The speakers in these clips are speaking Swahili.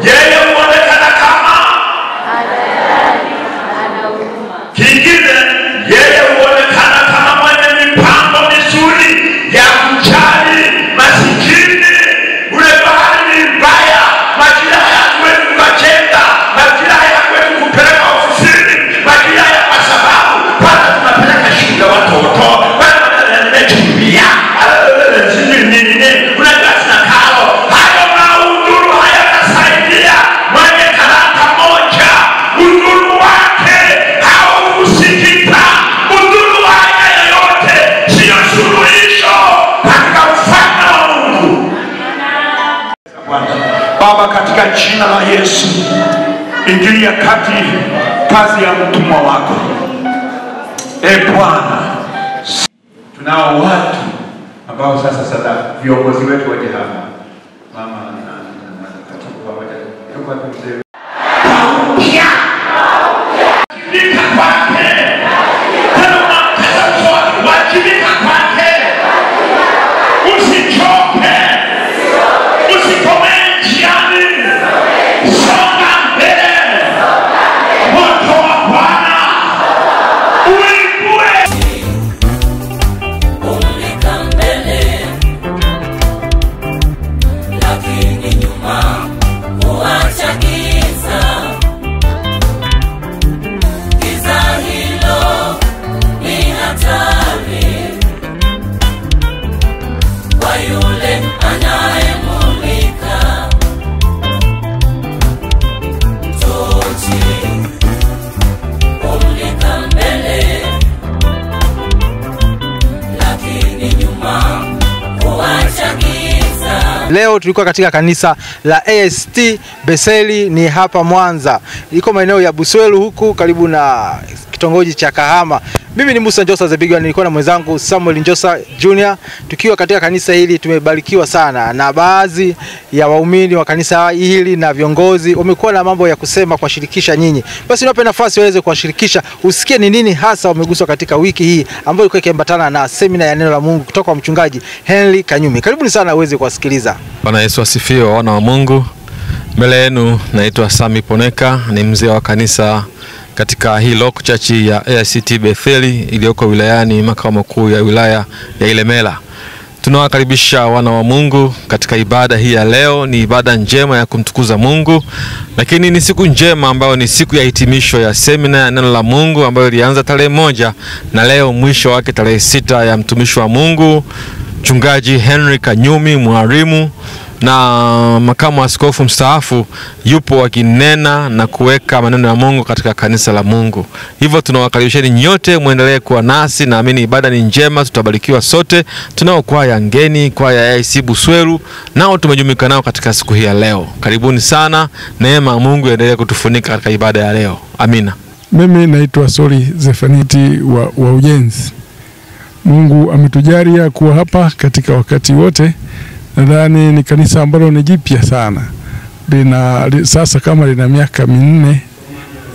yeye huonekana kama kingine, yeye huonekana kama mwenye mipango mizuri ya kujali masikini. Ule bahari ni mbaya, majira hayakuwezi kujenga, majira hayakuwezi kupeleka ofisini, majira ya kwa sababu pale tunapeleka shule watoto, pale tunakimbia unagasi karo. Hayo maudhuru hayatasaidia mwenye karaka moja. Udhuru wake haukusikika. Udhuru wake yoyote sio suluhisho katika ufalme wa Mungu. Baba, katika jina la Yesu, ingilia kati kazi ya mtumwa wako. Bwana, tunao watu ambao sasa viongozi wetu waje hapa. Mama na katibu pamoja. Yuko mzee. Wajibika kwake. Kama wajibika kwake. Usichoke. Usikome njiani. Songa mbele. Moto wa Bwana uibue. Leo tulikuwa katika kanisa la AICT Betheli ni hapa Mwanza. Liko maeneo ya Buswelu huku karibu na kitongoji cha Kahama. Mimi ni Musa Njosa Zebigwa, nilikuwa na mwenzangu Samuel Njosa Junior. Tukiwa katika kanisa hili tumebarikiwa sana na baadhi ya waumini wa kanisa hili na viongozi wamekuwa na mambo ya kusema kwa shirikisha nyinyi. Basi niwape nafasi waweze kuwashirikisha, usikie ni nini hasa wameguswa katika wiki hii ambayo ilikuwa ikiambatana na semina ya neno la Mungu kutoka kwa mchungaji Henry Kanyumi. Karibuni sana uweze kuwasikiliza. Bwana Yesu asifiwe, wana wa Mungu. Mbele yenu naitwa Sami Poneka, ni mzee wa kanisa katika hii local church ya AICT Betheli iliyoko wilayani makao makuu ya wilaya ya Ilemela. Tunawakaribisha wana wa Mungu katika ibada hii ya leo. Ni ibada njema ya kumtukuza Mungu, lakini ni siku njema ambayo ni siku ya hitimisho ya semina ya neno la Mungu ambayo ilianza tarehe 1 na leo mwisho wake tarehe 6 ya mtumishi wa Mungu mchungaji Henry Kanyumi, mwalimu na makamu askofu mstaafu, yupo akinena na kuweka maneno ya Mungu katika kanisa la Mungu. Hivyo tunawakaribisheni nyote muendelee kuwa nasi, naamini ibada ni njema, tutabarikiwa sote. Tunao kwaya ngeni, kwaya ya AIC Buswelu, nao tumejumuika nao katika siku hii ya leo. Karibuni sana, neema ya Mungu iendelee kutufunika katika ibada ya leo. Amina. Mimi naitwa Sori Zefaniti wa ujenzi. Mungu ametujalia kuwa hapa katika wakati wote. Nadhani ni kanisa ambalo ni jipya sana. Sasa kama lina miaka 4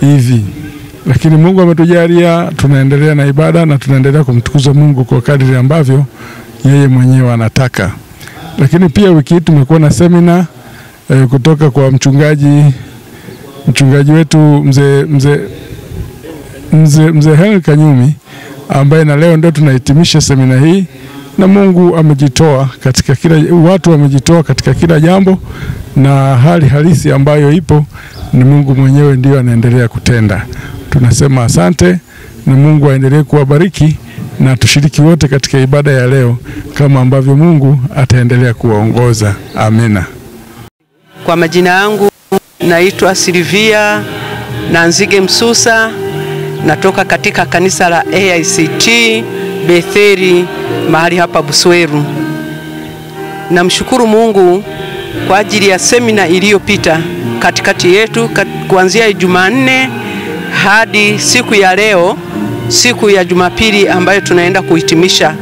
hivi. Lakini Mungu ametujalia, tunaendelea na ibada na tunaendelea kumtukuza Mungu kwa kadri ambavyo yeye mwenyewe anataka. Lakini pia wiki hii tumekuwa na semina kutoka kwa mchungaji wetu mzee Henry Kanyumi, ambaye na leo ndio tunahitimisha semina hii. Na Mungu amejitoa katika watu wamejitoa katika kila jambo, na hali halisi ambayo ipo ni Mungu mwenyewe ndio anaendelea kutenda. Tunasema asante, na Mungu aendelee kuwabariki na tushiriki wote katika ibada ya leo kama ambavyo Mungu ataendelea kuwaongoza. Amina. Kwa majina yangu naitwa Silvia Nanzige Msusa, natoka katika kanisa la AICT Betheli mahali hapa Buswelu. Namshukuru Mungu kwa ajili ya semina iliyopita katikati yetu kuanzia Jumanne hadi siku ya leo, siku ya Jumapili ambayo tunaenda kuhitimisha.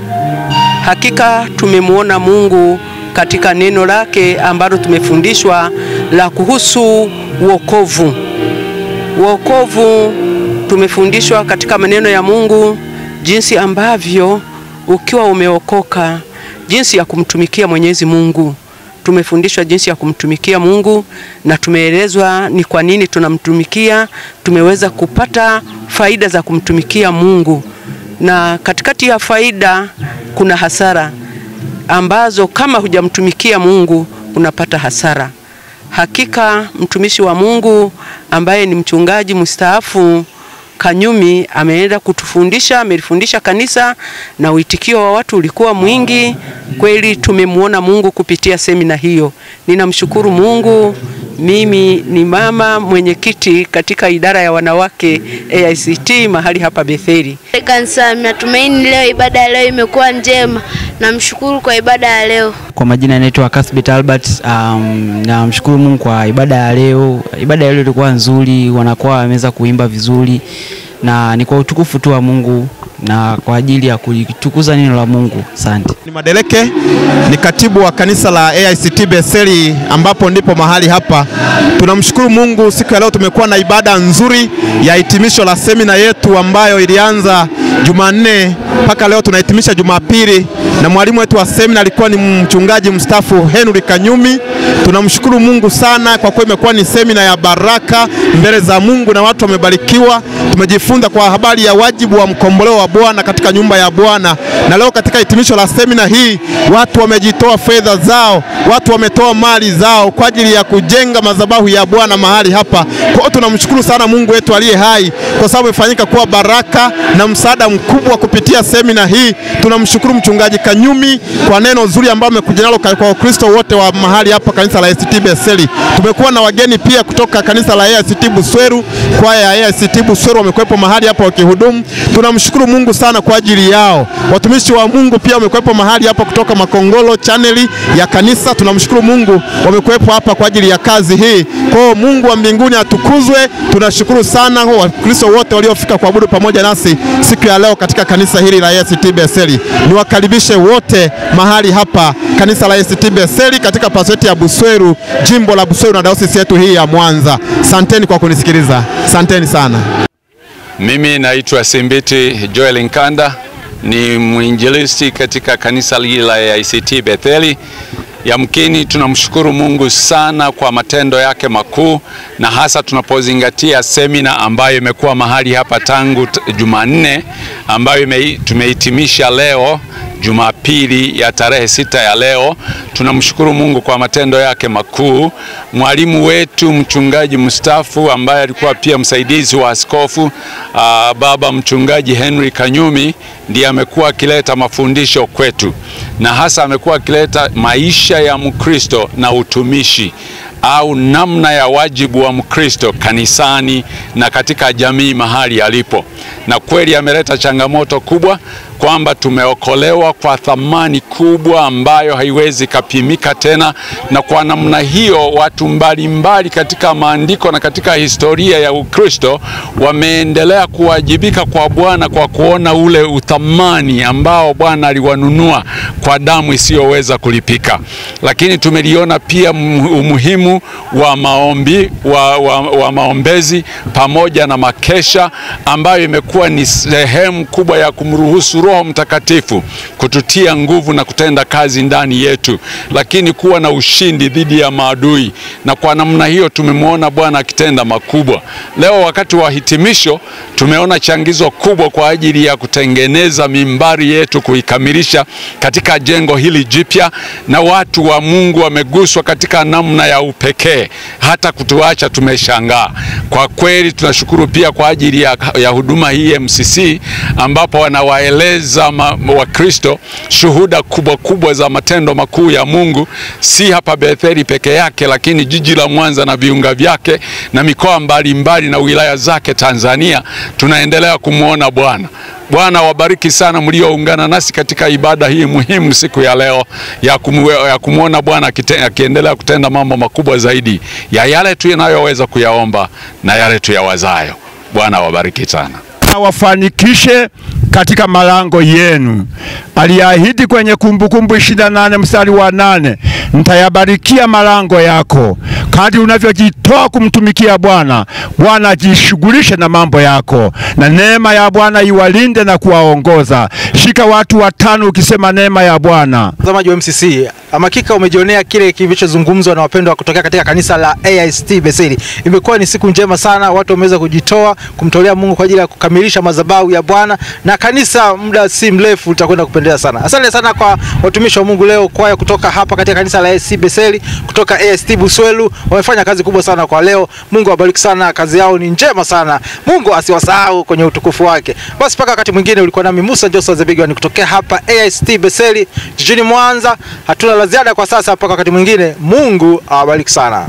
Hakika tumemuona Mungu katika neno lake ambalo tumefundishwa la kuhusu wokovu. Wokovu tumefundishwa katika maneno ya Mungu jinsi ambavyo ukiwa umeokoka, jinsi ya kumtumikia Mwenyezi Mungu. tumefundishwa jinsi ya kumtumikia Mungu na tumeelezwa ni kwa nini tunamtumikia. Tumeweza kupata faida za kumtumikia Mungu, na katikati ya faida kuna hasara ambazo kama hujamtumikia Mungu unapata hasara. Hakika mtumishi wa Mungu ambaye ni mchungaji mstaafu Kanyumi ameenda kutufundisha, amelifundisha kanisa na uitikio wa watu ulikuwa mwingi. Kweli tumemuona Mungu kupitia semina hiyo. Ninamshukuru Mungu. Mimi ni mama mwenyekiti katika idara ya wanawake AICT mahali hapa Betheli. Kanisa natumaini leo ibada ya leo imekuwa njema. Namshukuru kwa ibada ya leo. Kwa majina naitwa Kasbit Albert. Namshukuru Mungu kwa ibada ya leo. Ibada ya leo ilikuwa nzuri, wanakuwa wameweza kuimba vizuri na ni kwa utukufu tu wa Mungu na kwa ajili ya kutukuza neno la Mungu. Asante. Ni Madeleke, ni katibu wa kanisa la AICT Betheli ambapo ndipo mahali hapa. Tunamshukuru Mungu, siku ya leo tumekuwa na ibada nzuri ya hitimisho la semina yetu ambayo ilianza Jumanne mpaka leo tunahitimisha Jumapili, na mwalimu wetu wa semina alikuwa ni mchungaji mstaafu Henry Kanyumi. Tunamshukuru Mungu sana kwa kuwa imekuwa ni semina ya baraka mbele za Mungu na watu wamebarikiwa. Tumejifunza kwa habari ya wajibu wa mkomboleo wa Bwana katika nyumba ya Bwana, na leo katika hitimisho la semina hii watu wamejitoa fedha zao, watu wametoa mali zao kwa ajili ya kujenga madhabahu ya Bwana mahali hapa. Kwa hiyo tunamshukuru sana Mungu wetu aliye hai kwa sababu imefanyika kuwa baraka na msaada mkubwa kupitia semina hii. Tunamshukuru mchungaji Kanyumi kwa neno zuri ambalo amekuja nalo kwa Wakristo wote wa mahali hapa kanisa la AICT Betheli. Tumekuwa na wageni pia kutoka kanisa la AICT Busweru, kwaya ya AICT Busweru wamekuwepo mahali hapa wakihudumu. Tunamshukuru Mungu sana kwa ajili yao. Watumishi wa Mungu pia wamekuwepo mahali hapa kutoka Makongolo channel ya kanisa. Tunamshukuru Mungu wamekuwepo hapa kwa ajili ya kazi hii. Kwa hiyo Mungu wa mbinguni atukuzwe. Tunashukuru sana Wakristo wote waliofika kuabudu pamoja nasi siku ya leo katika kanisa hili la AICT Betheli. Niwakaribishe wote mahali hapa kanisa la AICT Betheli katika pasoti ya Busweru, jimbo la Busweru na dayosisi yetu hii ya Mwanza. Asanteni kwa kunisikiliza. Asanteni sana. Mimi naitwa Simbiti Joel Nkanda, ni mwinjilisti katika kanisa hili la AICT Betheli. Yamkini tunamshukuru Mungu sana kwa matendo yake makuu, na hasa tunapozingatia semina ambayo imekuwa mahali hapa tangu Jumanne ambayo tumehitimisha leo Jumapili ya tarehe 6 ya leo. Tunamshukuru Mungu kwa matendo yake makuu. Mwalimu wetu mchungaji mstaafu ambaye alikuwa pia msaidizi wa askofu baba mchungaji Henry Kanyumi ndiye amekuwa akileta mafundisho kwetu, na hasa amekuwa akileta maisha ya Mkristo na utumishi au namna ya wajibu wa Mkristo kanisani na katika jamii mahali alipo. Na kweli ameleta changamoto kubwa kwamba tumeokolewa kwa thamani kubwa ambayo haiwezi kapimika tena, na kwa namna hiyo watu mbalimbali katika maandiko na katika historia ya Ukristo wameendelea kuwajibika kwa Bwana kwa kuona ule uthamani ambao Bwana aliwanunua kwa damu isiyoweza kulipika. Lakini tumeliona pia umuhimu wa maombi wa maombezi pamoja na makesha ambayo imekuwa ni sehemu kubwa ya kumruhusu Roho Mtakatifu kututia nguvu na kutenda kazi ndani yetu, lakini kuwa na ushindi dhidi ya maadui. Na kwa namna hiyo tumemwona Bwana akitenda makubwa. Leo wakati wa hitimisho tumeona changizo kubwa kwa ajili ya kutengeneza mimbari yetu, kuikamilisha katika jengo hili jipya, na watu wa Mungu wameguswa katika namna ya upekee hata kutuacha tumeshangaa. Kwa kweli tunashukuru pia kwa ajili ya huduma hii MCC ambapo wanawaeleza Wakristo shuhuda kubwa za matendo makuu ya Mungu, si hapa Betheli peke yake, lakini jiji la Mwanza na viunga vyake na mikoa mbalimbali na wilaya zake Tanzania. Tunaendelea kumuona Bwana. Bwana wabariki sana mlioungana nasi katika ibada hii muhimu siku ya leo ya kumuona Bwana akiendelea kutenda mambo makubwa zaidi ya yale tunayoweza kuyaomba na yale tuyawazayo. Bwana wabariki sana. Wafanikishe katika malango yenu. Aliahidi kwenye Kumbukumbu 28 mstari wa 8, nitayabarikia malango yako. Kadri unavyojitoa kumtumikia Bwana, Bwana ajishughulishe na mambo yako, na neema ya Bwana iwalinde na kuwaongoza. Shika watu 5 ukisema neema ya Bwana. Mtazamaji wa MCC, hakika umejionea kile kilichozungumzwa na wapendwa kutoka katika kanisa la AICT Beseli. Imekuwa ni siku njema sana, watu wameweza kujitoa kumtolea Mungu kwa ajili ya kukamilisha madhabahu ya Bwana, na kanisa muda si mrefu litakwenda kupendeza sana. Asante sana kwa watumishi wa Mungu leo, kwaya kutoka hapa katika kanisa la AICT Beseli, kutoka AICT Buswelu, wamefanya kazi kubwa sana kwa leo. Mungu awabariki sana, kazi yao ni njema sana. Mungu asiwasahau kwenye utukufu wake. Basi mpaka wakati mwingine, ulikuwa nami Musa Joseph Zebigwa kutokea hapa AICT Beseli jijini Mwanza. Hatuna la ziada kwa sasa, mpaka wakati mwingine. Mungu awabariki sana.